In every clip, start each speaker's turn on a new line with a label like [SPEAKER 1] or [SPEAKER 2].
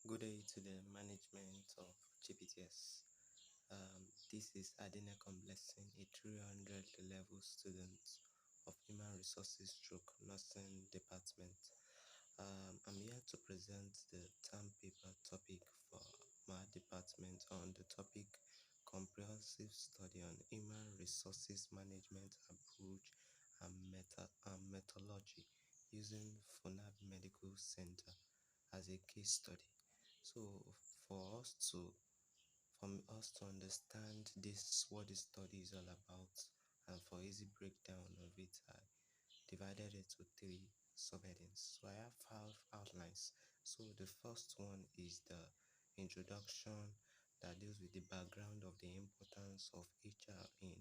[SPEAKER 1] Good day to the management of Jpts. This is Adenekan Blessing, a 300 level student of Human Resources stroke Nursing Department. I'm here to present the term paper topic for my department on the topic Comprehensive Study on Human Resources Management Approach and Methodology using FUNAAB Medical Center as a case study. So for us to understand this, what this study is all about, and for easy breakdown of it, I divided it to 3 subheadings. So I have 5 outlines. So the first one is the introduction that deals with the background of the importance of HR in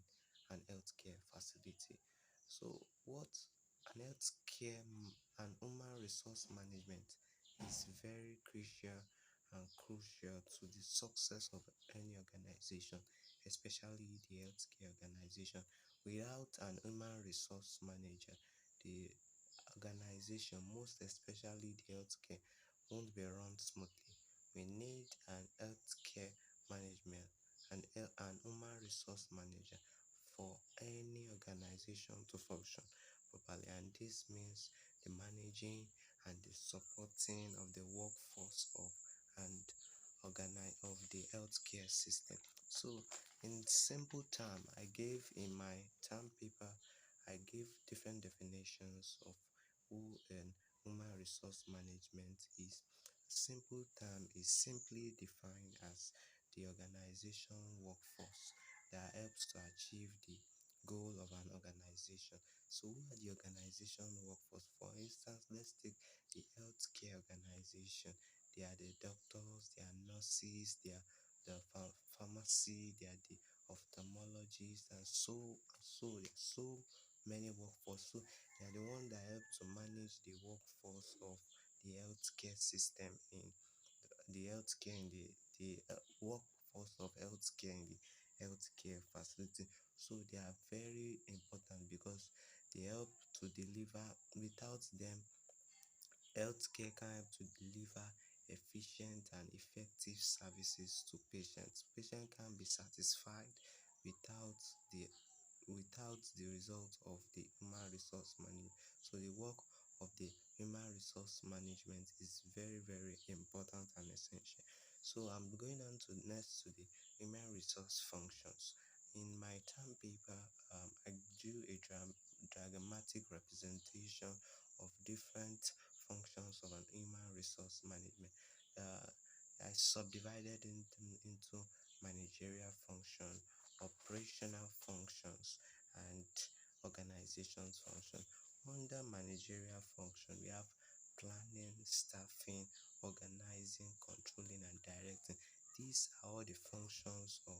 [SPEAKER 1] an healthcare facility. So what an healthcare and human resource management is very crucial to the success of any organization, especially the healthcare organization. Without an human resource manager, the organization, most especially the healthcare, won't be run smoothly. We need an healthcare management and an human resource manager for any organization to function properly, and this means the managing and the supporting of the workforce of the healthcare system. So in simple term, I gave in my term paper, I gave different definitions of who and human resource management is. Simple term is simply defined as the organization workforce that helps to achieve the goal of an organization. So who are the organization workforce? For instance, let's take the healthcare organization. They are the doctors, they are nurses, they are the pharmacy, they are the ophthalmologists, and so there are so many workforce. So they are the one that help to manage the workforce of the healthcare system in the healthcare in the workforce of healthcare in the healthcare facility. So they are very important because they help to deliver. Without them, healthcare can help to deliver efficient and effective services to patients. Patients can be satisfied without the result of the human resource management. So the work of the human resource management is very, very important and essential. So I'm going on to next to the human resource functions. In my term paper, I drew a diagrammatic representation of different functions of an human resource management. I subdivided into managerial function, operational functions, and organizations function. Under managerial function, we have planning, staffing, organizing, controlling, and directing. These are all the functions of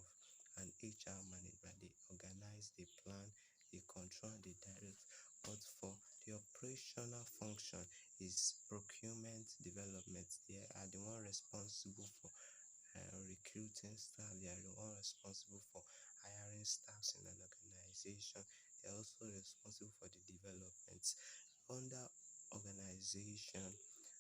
[SPEAKER 1] an HR manager. They organize, they plan, they control, they direct. But for the operational function is procurement development. They are the one responsible for recruiting staff. They are the one responsible for hiring staffs in an organization. They are also responsible for the development. Under organization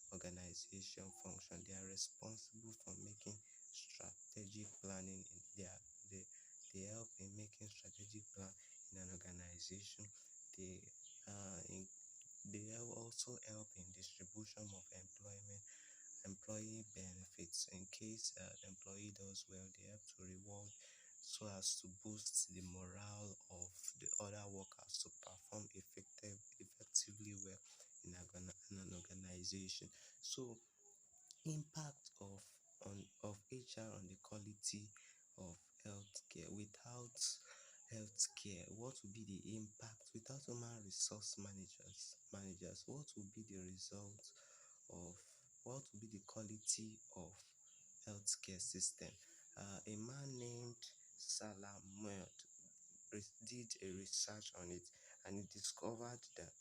[SPEAKER 1] function, they are responsible for making strategic planning. They help in making strategic plan in an organization. They also help in distribution of employee benefits. In case the employee does well, they help to reward so as to boost the morale of the other workers to perform effectively well in an organization. So impact of HR on the quality of healthcare. Without healthcare, what will be the impact? Without human resource managers, what will be the result of what will be the quality of healthcare system? A man named Salamuel did a research on it, and he discovered that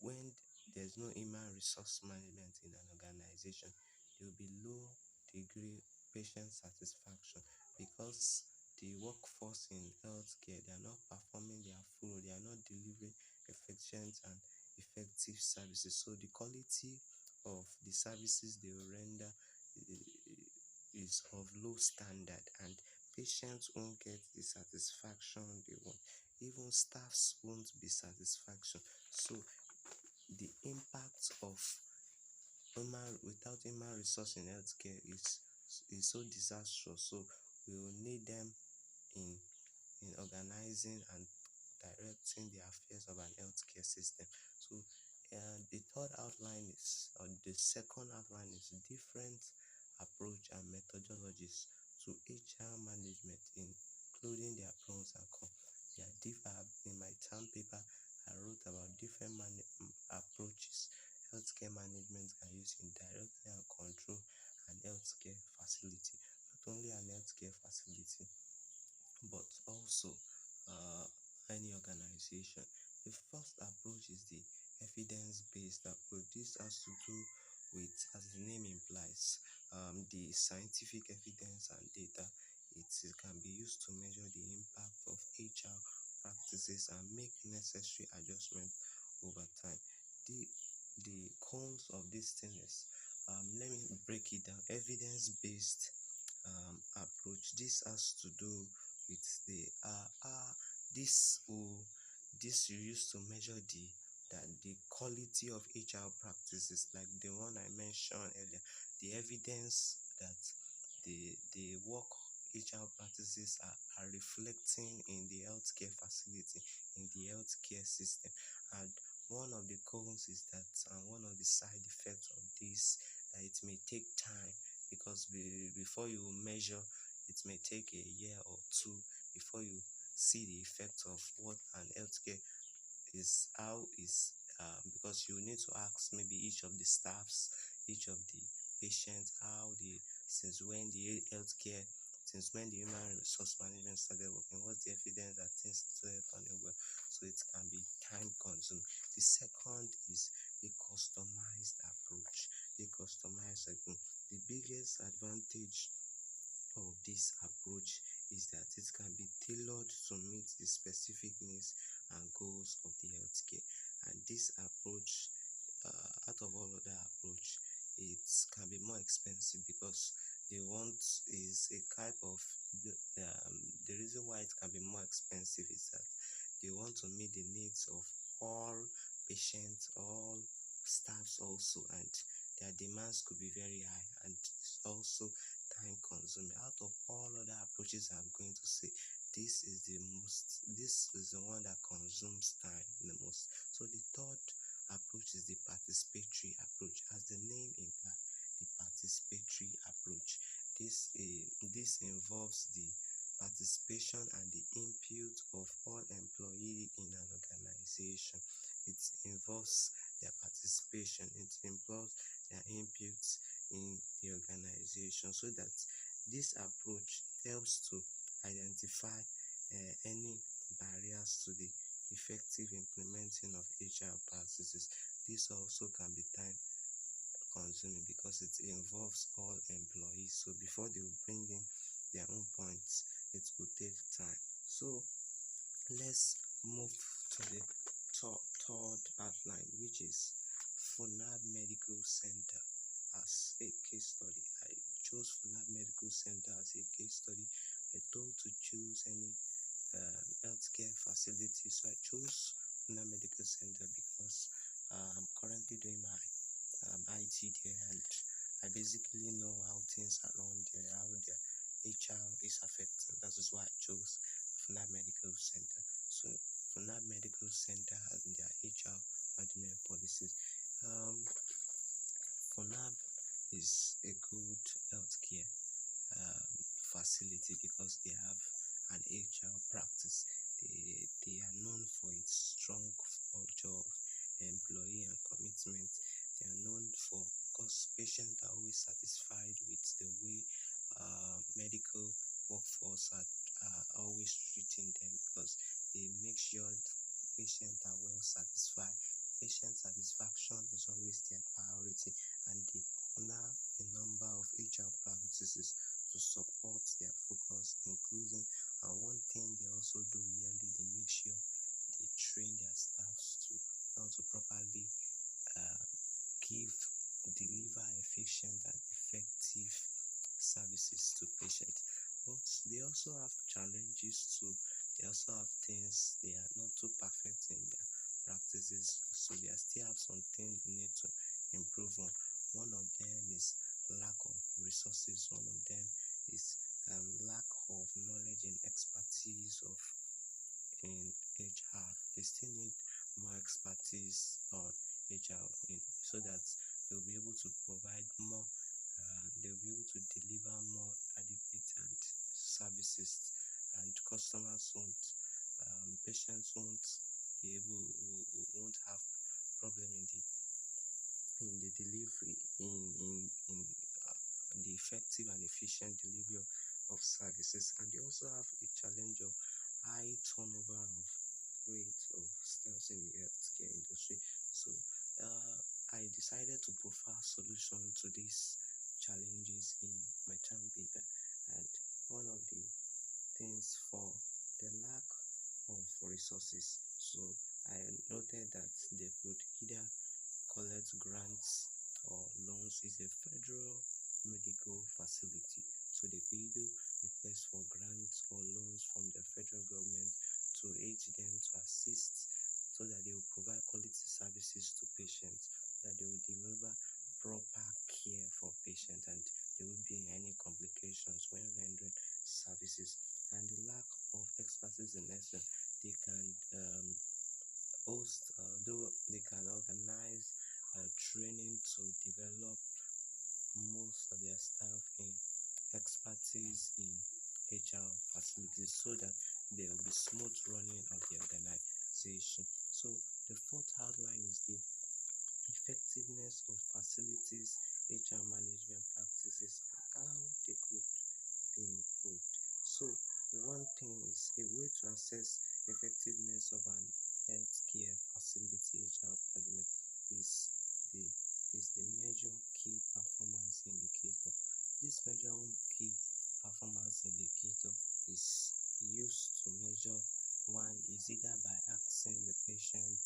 [SPEAKER 1] when there's no human resource management in an organization, there will be low degree patient satisfaction because the workforce in healthcare, they are not performing their full, they are not delivering efficient and effective services. So the quality of the services they will render is of low standard, and patients won't get the satisfaction they want. Even staffs won't be satisfaction. So the impact of without human resource in healthcare is so disastrous. So we will need them in organizing and directing the affairs of an healthcare system. So the third outline is, or the second outline is, different approach and methodologies to HR management, including their pros and cons. In my term paper, I wrote about different approaches healthcare management can use in directing and control an healthcare facility. Not only an healthcare facility, but also any organization. The first approach is the evidence-based approach. This has to do with, as the name implies, the scientific evidence and data. It can be used to measure the impact of HR practices and make necessary adjustment over time. The cons of this thing is, let me break it down. Evidence-based approach. This has to do with this you use to measure the quality of HR practices, like the one I mentioned earlier. The evidence that the work HR practices are reflecting in the healthcare facility, in the healthcare system. And one of the cons is that, and one of the side effects of this, that it may take time, because before you measure, it may take a year or two before you see the effect of what an healthcare is, because you need to ask maybe each of the staffs, each of the patients, since when the human resource management started working, what's the evidence that things started running well. So it can be time consuming. The second is the customized approach. The biggest advantage of this approach is that it can be tailored to meet the specific needs and goals of the healthcare. And this approach, out of all other approach, it can be more expensive, because they want is a type of the reason why it can be more expensive is that they want to meet the needs of all patients, all staffs also, and their demands could be very high, and it's also time consuming. Out of all other approaches, I'm going to say this is the one that consumes time the most. So the third approach is the participatory approach. As the name implies, the participatory approach. This involves the participation and the input of all employees in an organization. It involves their participation. It involves their input in the organization, so that this approach helps to identify any barriers to the effective implementing of HR practices. This also can be time consuming, because it involves all employees. So before they will bring in their own points, it will take time. So let's move to the third outline, which is FUNAAB Medical Center as a case study. I chose FUNAAB Medical Center as a case study. We're told to choose any healthcare facility, so I chose FUNAAB Medical Center because I'm currently doing my IT there, and I basically know how things are around there, how their HR is affected. That is why I chose FUNAAB Medical Center. So FUNAAB Medical Center has their HR management policies. FUNAAB is a good healthcare facility because they have an HR practice. They are known for its strong culture of employee and commitment. They are known for, because patients are always satisfied with the way medical workforce are always treating them, because they make sure patients are well satisfied. Patient satisfaction is always their priority, and they have a number of HR practices to support their focus, including, and one thing they also do yearly, they make sure they train their staffs to how to properly deliver also have challenges too. They also have things they are not too perfect in their practices, so they still have something they need to improve on. One of them is lack of resources. One of them is lack of knowledge and expertise in HR. They still need more expertise on HR so that they'll be able to provide more. They'll be able to deliver more adequate and services, and customers patients won't be able, won't have problem in the delivery, in the effective and efficient delivery of services. And they also have a challenge of high turnover of rate of staffs in the healthcare industry. So I decided to profile solution to these challenges in my term paper. And one of the things for the lack of resources, so I noted that they could either collect grants or loans. Is a federal medical facility, so they could either request for grants or loans from the federal government to aid them, to assist, so that they will provide quality services to patients, so that they will deliver proper care for patients, and there won't be any complications when rendering services. And the lack of expertise in nursing, they can host, though they can organize training to develop most of their staff in expertise in HR facilities, so that there will be smooth running of the organization. So the fourth outline is the effectiveness of facilities, HR management practices, and how they could be improved. So one thing is, a way to assess effectiveness of an healthcare facility HR management is the measure key performance indicator. This measure key performance indicator is used to measure, one is either by asking the patient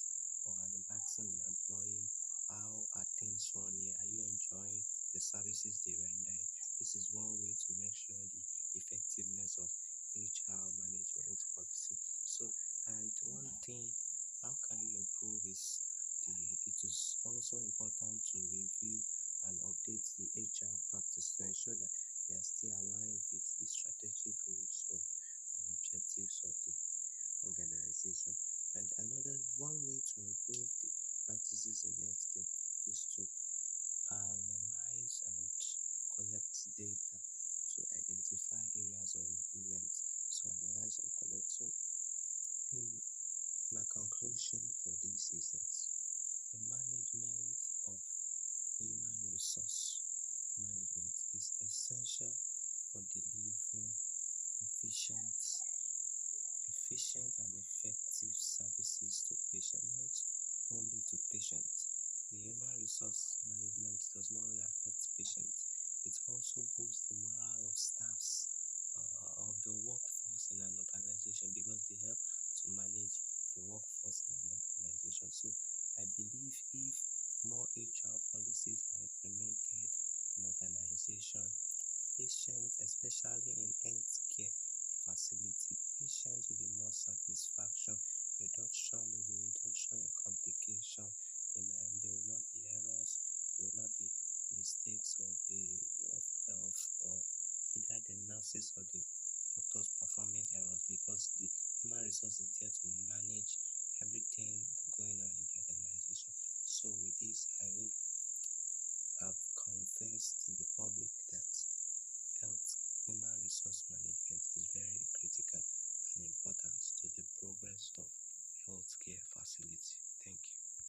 [SPEAKER 1] or asking the employee, how are things run here? Are you enjoying the services they render? This is one way to make sure the effectiveness of HR